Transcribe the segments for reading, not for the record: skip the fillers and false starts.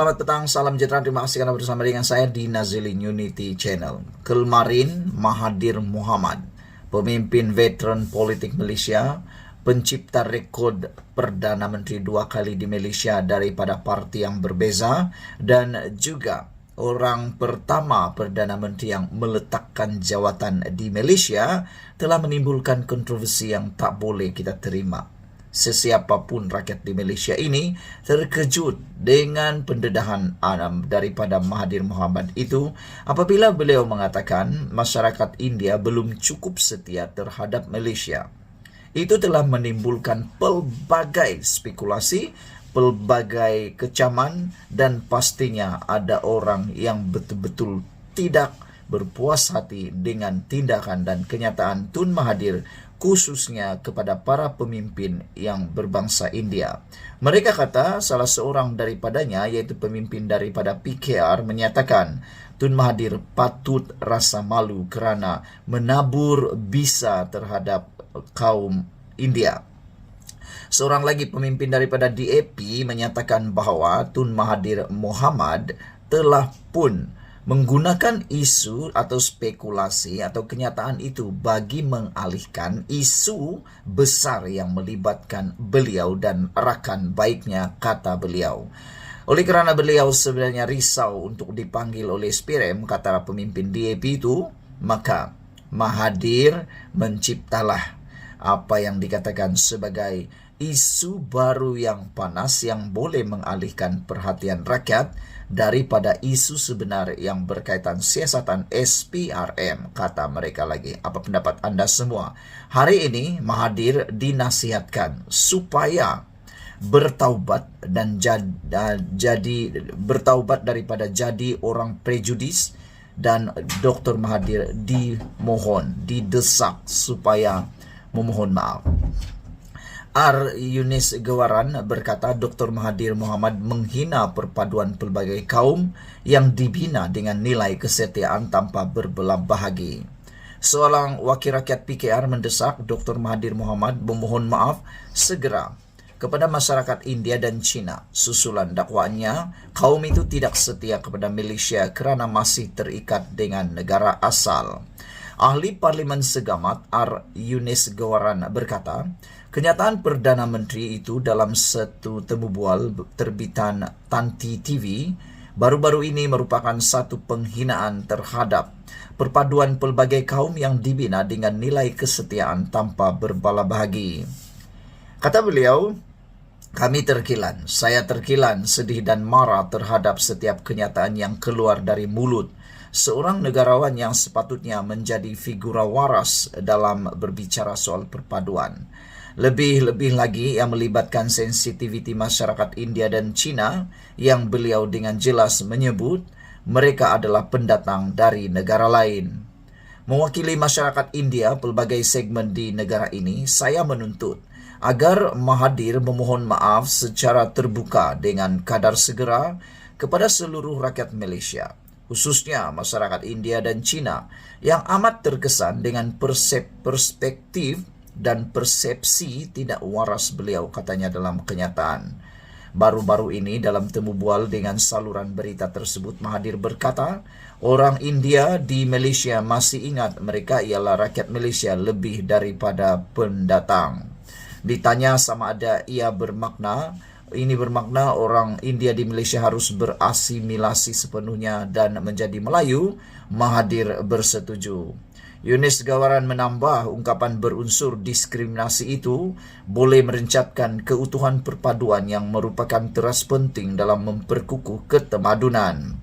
selamat petang, salam sejahtera. Terima kasih karena bersama dengan saya di Nazilin Unity Channel. Kemarin Mahathir Mohamad, pemimpin veteran politik Malaysia, pencipta rekod Perdana Menteri 2 kali di Malaysia daripada parti yang berbeza, dan juga orang pertama Perdana Menteri yang meletakkan jawatan di Malaysia, telah menimbulkan kontroversi yang tak boleh kita terima. Sesiapapun rakyat di Malaysia ini terkejut dengan pendedahan daripada Mahathir Mohamad itu apabila beliau mengatakan masyarakat India belum cukup setia terhadap Malaysia. Itu telah menimbulkan pelbagai spekulasi, pelbagai kecaman, dan pastinya ada orang yang betul-betul tidak berpuas hati dengan tindakan dan kenyataan Tun Mahathir, khususnya kepada para pemimpin yang berbangsa India. Mereka kata salah seorang daripadanya, yaitu pemimpin daripada PKR, menyatakan Tun Mahathir patut rasa malu kerana menabur bisa terhadap kaum India. Seorang lagi pemimpin daripada DAP menyatakan bahawa Tun Mahathir Mohamad telah pun menggunakan isu atau spekulasi atau kenyataan itu bagi mengalihkan isu besar yang melibatkan beliau dan rakan baiknya, kata beliau. Oleh kerana beliau sebenarnya risau untuk dipanggil oleh SPRM, kata pemimpin DAP itu, maka Mahathir menciptalah apa yang dikatakan sebagai isu baru yang panas yang boleh mengalihkan perhatian rakyat daripada isu sebenar yang berkaitan siasatan SPRM, kata mereka lagi. Apa pendapat anda semua? Hari ini Mahathir dinasihatkan supaya bertaubat dan bertaubat daripada jadi orang prejudis, dan Dr. Mahathir didesak supaya memohon maaf. Yunis Gawaran berkata Dr. Mahathir Mohamad menghina perpaduan pelbagai kaum yang dibina dengan nilai kesetiaan tanpa berbelah bahagi. Seorang wakil rakyat PKR mendesak Dr. Mahathir Mohamad memohon maaf segera kepada masyarakat India dan China. Susulan dakwaannya, kaum itu tidak setia kepada Malaysia kerana masih terikat dengan negara asal. Ahli Parlimen Segamat Yunis Gawaran berkata, kenyataan Perdana Menteri itu dalam satu temu bual terbitan Tanti TV baru-baru ini merupakan satu penghinaan terhadap perpaduan pelbagai kaum yang dibina dengan nilai kesetiaan tanpa berbelah bahagi. Kata beliau, saya terkilan, sedih dan marah terhadap setiap kenyataan yang keluar dari mulut seorang negarawan yang sepatutnya menjadi figura waras dalam berbicara soal perpaduan. Lebih-lebih lagi yang melibatkan sensitiviti masyarakat India dan China yang beliau dengan jelas menyebut mereka adalah pendatang dari negara lain. Mewakili masyarakat India pelbagai segmen di negara ini, saya menuntut agar Mahathir memohon maaf secara terbuka dengan kadar segera kepada seluruh rakyat Malaysia, khususnya masyarakat India dan China yang amat terkesan dengan perspektif dan persepsi tidak waras beliau, katanya dalam kenyataan. Baru-baru ini dalam temu bual dengan saluran berita tersebut, Mahathir berkata, orang India di Malaysia masih ingat mereka ialah rakyat Malaysia lebih daripada pendatang. Ditanya sama ada ini bermakna orang India di Malaysia harus berasimilasi sepenuhnya dan menjadi Melayu, Mahathir bersetuju. Yunis Gawaran menambah ungkapan berunsur diskriminasi itu boleh merencatkan keutuhan perpaduan yang merupakan teras penting dalam memperkukuh ketemadunan.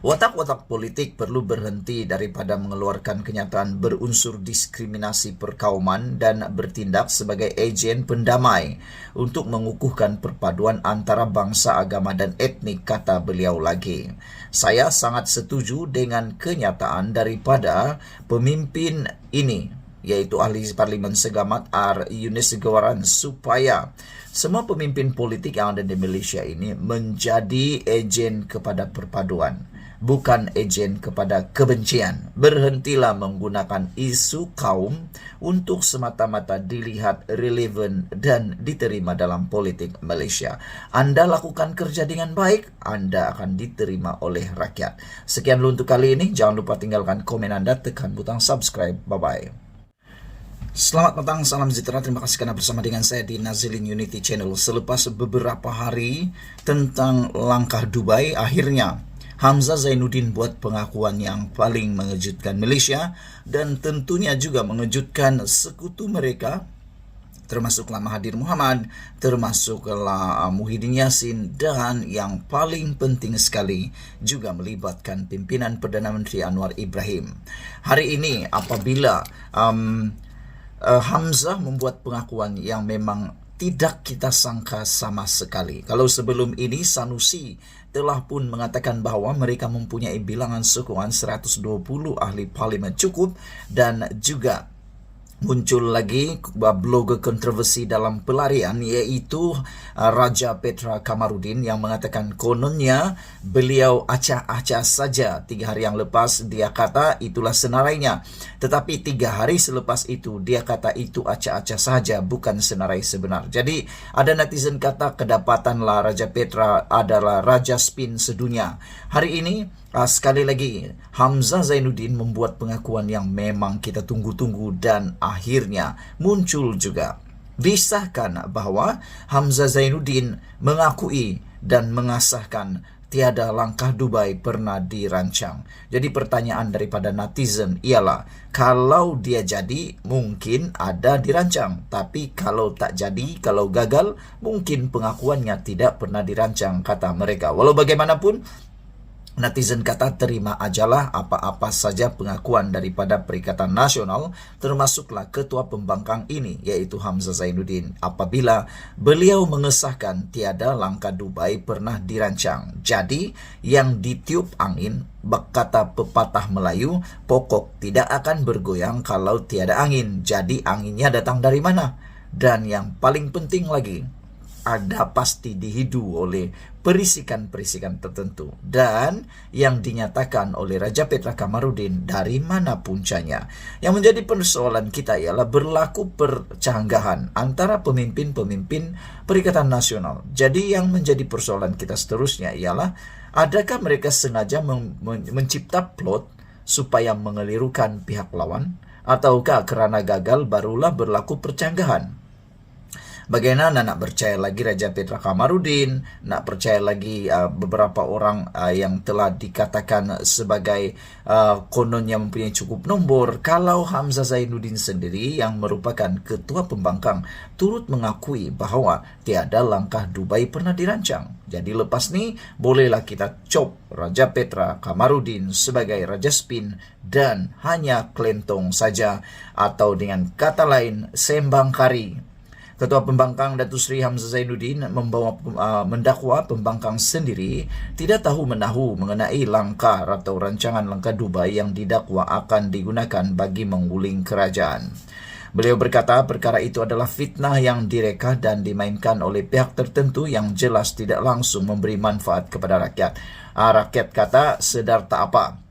Watak-watak politik perlu berhenti daripada mengeluarkan kenyataan berunsur diskriminasi perkauman dan bertindak sebagai ejen pendamai untuk mengukuhkan perpaduan antara bangsa, agama dan etnik, kata beliau lagi. Saya sangat setuju dengan kenyataan daripada pemimpin ini, yaitu ahli Parlimen Segamat Yunis Gawaran, supaya semua pemimpin politik yang ada di Malaysia ini menjadi ejen kepada perpaduan. bukan agen kepada kebencian. Berhentilah menggunakan isu kaum untuk semata-mata dilihat relevan dan diterima dalam politik Malaysia. Anda lakukan kerja dengan baik, Anda akan diterima oleh rakyat. Sekian dulu untuk kali ini. Jangan lupa tinggalkan komen Anda, tekan butang subscribe. Bye-bye. Selamat petang, salam sejahtera. Terima kasih karena bersama dengan saya di Nazilin Unity Channel. Selepas beberapa hari tentang langkah Dubai, akhirnya Hamzah Zainuddin buat pengakuan yang paling mengejutkan Malaysia dan tentunya juga mengejutkan sekutu mereka, termasuklah Mahathir Mohamad, termasuklah Muhyiddin Yassin, dan yang paling penting sekali juga melibatkan pimpinan Perdana Menteri Anwar Ibrahim. Hari ini apabila Hamzah membuat pengakuan yang memang tidak kita sangka sama sekali. Kalau sebelum ini Sanusi telah pun mengatakan bahawa mereka mempunyai bilangan sokongan 120 ahli parlimen cukup, dan juga muncul lagi blogger kontroversi dalam pelarian, iaitu Raja Petra Kamarudin yang mengatakan kononnya beliau acah-acah saja. 3 hari yang lepas dia kata itulah senarainya, tetapi 3 hari selepas itu dia kata itu acah-acah saja, bukan senarai sebenar. Jadi ada netizen kata kedapatanlah Raja Petra adalah raja spin sedunia. Hari ini sekali lagi Hamzah Zainuddin membuat pengakuan yang memang kita tunggu-tunggu, dan akhirnya muncul juga disahkan bahawa Hamzah Zainuddin mengakui dan mengasahkan tiada langkah Dubai pernah dirancang. Jadi pertanyaan daripada netizen ialah, kalau dia jadi mungkin ada dirancang, tapi kalau tak jadi, kalau gagal, mungkin pengakuannya tidak pernah dirancang, kata mereka. Walau bagaimanapun, netizen kata terima ajalah apa-apa saja pengakuan daripada Perikatan Nasional, termasuklah ketua pembangkang ini, iaitu Hamzah Zainuddin, apabila beliau mengesahkan tiada langkah Dubai pernah dirancang. Jadi yang ditiup angin, berkata pepatah Melayu, pokok tidak akan bergoyang kalau tiada angin. Jadi anginnya datang dari mana? Dan yang paling penting lagi, ada pasti dihidu oleh perisikan-perisikan tertentu, dan yang dinyatakan oleh Raja Petra Kamarudin dari mana puncanya. Yang menjadi persoalan kita ialah berlaku percanggahan antara pemimpin-pemimpin Perikatan Nasional. Jadi yang menjadi persoalan kita seterusnya ialah, adakah mereka sengaja mencipta plot supaya mengelirukan pihak lawan, ataukah kerana gagal barulah berlaku percanggahan? Bagaimana nak percaya lagi Raja Petra Kamarudin, nak percaya lagi beberapa orang yang telah dikatakan sebagai kononnya mempunyai cukup nombor, kalau Hamzah Zainuddin sendiri yang merupakan ketua pembangkang turut mengakui bahawa tiada langkah Dubai pernah dirancang. Jadi lepas ni bolehlah kita cop Raja Petra Kamarudin sebagai Raja Spin dan hanya kelentong saja, atau dengan kata lain sembang kari. Ketua Pembangkang Datuk Seri Hamzah Zainuddin mendakwa pembangkang sendiri tidak tahu menahu mengenai langkah atau rancangan langkah Dubai yang didakwa akan digunakan bagi menguling kerajaan. Beliau berkata perkara itu adalah fitnah yang direka dan dimainkan oleh pihak tertentu yang jelas tidak langsung memberi manfaat kepada rakyat. Rakyat kata sedar tak apa.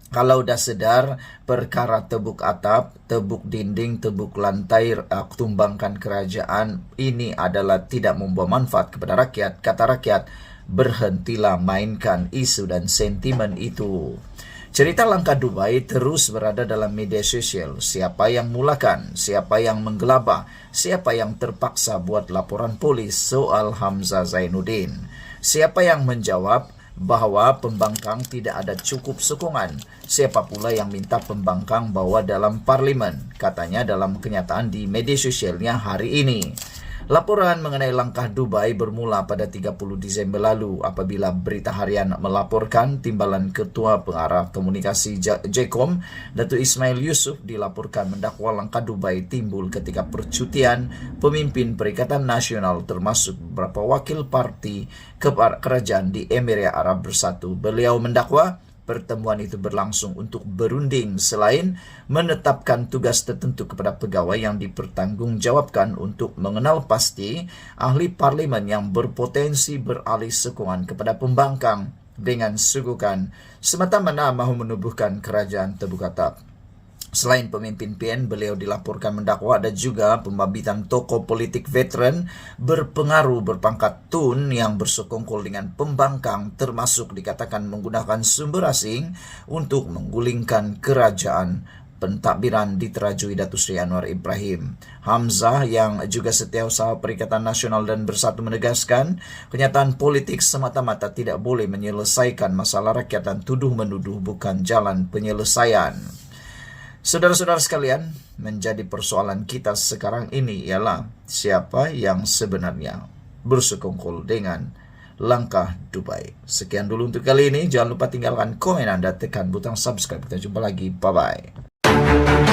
Kalau dah sedar, perkara tebuk atap, tebuk dinding, tebuk lantai, tumbangkan kerajaan, ini adalah tidak membawa manfaat kepada rakyat. Kata rakyat, berhentilah mainkan isu dan sentimen itu. Cerita langkah Dubai terus berada dalam media sosial. Siapa yang mulakan, siapa yang menggelabah, siapa yang terpaksa buat laporan polis soal Hamzah Zainuddin, siapa yang menjawab bahawa pembangkang tidak ada cukup sokongan, siapa pula yang minta pembangkang bawa dalam parlimen, katanya dalam kenyataan di media sosialnya hari ini. Laporan mengenai langkah Dubai bermula pada 30 Disember lalu apabila Berita Harian melaporkan Timbalan Ketua Pengarah Komunikasi JKOM, Datuk Ismail Yusof, dilaporkan mendakwa langkah Dubai timbul ketika percutian pemimpin Perikatan Nasional termasuk beberapa wakil parti kerajaan di Emirat Arab Bersatu. Beliau mendakwa pertemuan itu berlangsung untuk berunding selain menetapkan tugas tertentu kepada pegawai yang dipertanggungjawabkan untuk mengenal pasti ahli parlimen yang berpotensi beralih sokongan kepada pembangkang. dengan sugukan semata-mata mahu menubuhkan kerajaan Tebu-Katak. Selain pemimpin PN, beliau dilaporkan mendakwa ada juga pembabitan tokoh politik veteran berpengaruh berpangkat Tun yang bersekongkol dengan pembangkang, termasuk dikatakan menggunakan sumber asing untuk menggulingkan kerajaan pentadbiran diterajui Datuk Seri Anwar Ibrahim. Hamzah yang juga Setiausaha Perikatan Nasional dan Bersatu menegaskan, kenyataan politik semata-mata tidak boleh menyelesaikan masalah rakyat dan tuduh-menuduh bukan jalan penyelesaian. Saudara-saudara sekalian, menjadi persoalan kita sekarang ini ialah siapa yang sebenarnya bersekongkol dengan langkah Dubai. Sekian dulu untuk kali ini. Jangan lupa tinggalkan komen Anda, tekan butang subscribe. Kita jumpa lagi. Bye-bye.